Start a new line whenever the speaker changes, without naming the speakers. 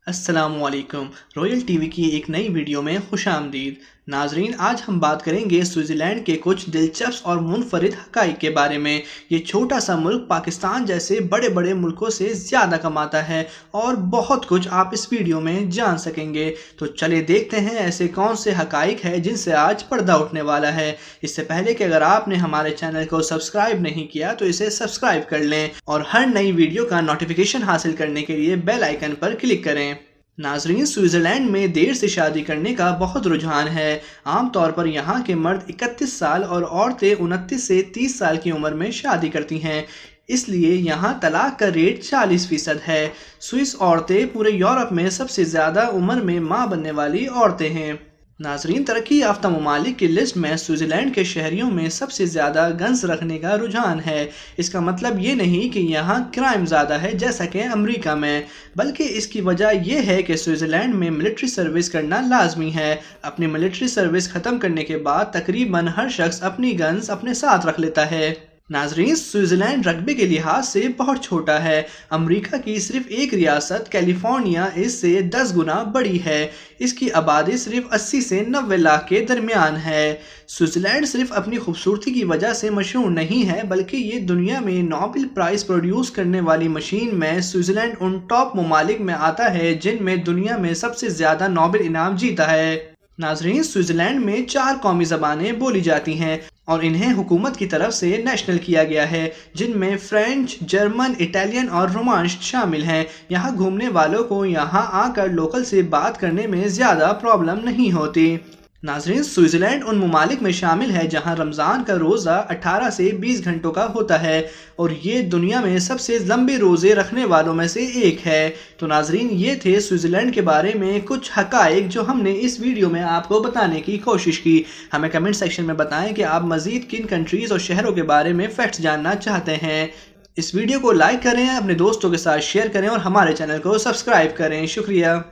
अस्सलाम वालेकुम। Royal TV की एक नई वीडियो में खुश आमदीद। नाजरीन, आज हम बात करेंगे स्विट्ज़रलैंड के कुछ दिलचस्प और मुनफरिद हक़ाइक़ के बारे में। ये छोटा सा मुल्क पाकिस्तान जैसे बड़े बड़े मुल्कों से ज़्यादा कमाता है और बहुत कुछ आप इस वीडियो में जान सकेंगे। तो चलिए देखते हैं ऐसे कौन से हक़ाइक़ हैं जिनसे आज पर्दा उठने वाला है। इससे पहले कि अगर आपने हमारे चैनल को सब्सक्राइब नहीं किया तो इसे सब्सक्राइब कर लें और हर नई वीडियो का नोटिफिकेशन हासिल करने के लिए बेल आइकन पर क्लिक करें। नाजरीन, स्विट्ज़रलैंड में देर से शादी करने का बहुत रुझान है। आमतौर पर यहाँ के मर्द 31 साल और औरतें 29 से 30 साल की उम्र में शादी करती हैं। इसलिए यहाँ तलाक का रेट 40% है। स्विस औरतें पूरे यूरोप में सबसे ज़्यादा उम्र में माँ बनने वाली औरतें हैं। नाजरीन, तरक्की याफ्ता ममालिक की लिस्ट में स्विट्ज़रलैंड के शहरियों में सबसे ज़्यादा गन्स रखने का रुझान है। इसका मतलब ये नहीं कि यहाँ क्राइम ज़्यादा है जैसा कि अमेरिका में, बल्कि इसकी वजह यह है कि स्विट्ज़रलैंड में मिलिट्री सर्विस करना लाजमी है। अपनी मिलिट्री सर्विस ख़त्म करने के बाद तकरीबन हर शख्स अपनी गन्स अपने साथ रख लेता है। नाजरीन, स्विट्ज़रलैंड रकबे के लिहाज से बहुत छोटा है। अमेरिका की सिर्फ एक रियासत कैलिफोर्निया इससे 10 गुना बड़ी है। इसकी आबादी सिर्फ 80 से 90 लाख के दरमियान है। स्विट्ज़रलैंड सिर्फ अपनी खूबसूरती की वजह से मशहूर नहीं है, बल्कि ये दुनिया में नोबेल प्राइज़ प्रोड्यूस करने वाली मशीन में स्विट्ज़रलैंड उन टॉप ममालिक में आता है जिनमें दुनिया में सबसे ज़्यादा नोबेल इनाम जीता है। नाजरीन, स्विट्ज़रलैंड में 4 कौमी ज़बानें बोली जाती हैं और इन्हें हुकूमत की तरफ से नेशनल किया गया है, जिनमें फ्रेंच, जर्मन, इटालियन और रोमांश शामिल हैं। यहाँ घूमने वालों को यहाँ आकर लोकल से बात करने में ज़्यादा प्रॉब्लम नहीं होती। नाजरीन, स्विट्ज़रलैंड उन ममालिक में शामिल है जहाँ रमज़ान का रोज़ा 18 से 20 घंटों का होता है और ये दुनिया में सबसे लंबे रोज़े रखने वालों में से एक है। तो नाजरीन, ये थे स्विट्ज़रलैंड के बारे में कुछ हक़ाइक़ जो हमने इस वीडियो में आपको बताने की कोशिश की। हमें कमेंट सेक्शन में बताएं कि आप मज़ीद किन कंट्रीज़ और शहरों के बारे में फैक्ट्स जानना चाहते हैं। इस वीडियो को लाइक करें, अपने दोस्तों के साथ शेयर करें और हमारे चैनल को सब्सक्राइब करें। शुक्रिया।